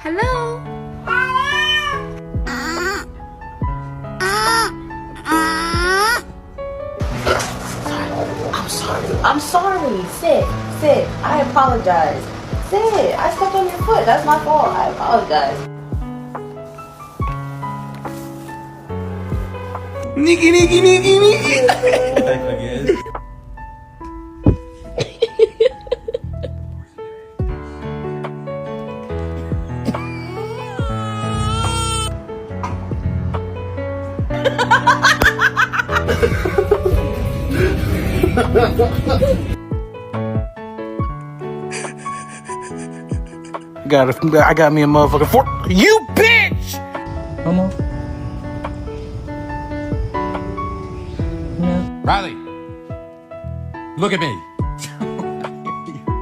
Hello? I'm sorry. Sit. I apologize. Sit. I stepped on your foot. That's my fault. I apologize. Niki. Again. I got me a motherfucking fork. You bitch! Mama. Riley, look at me.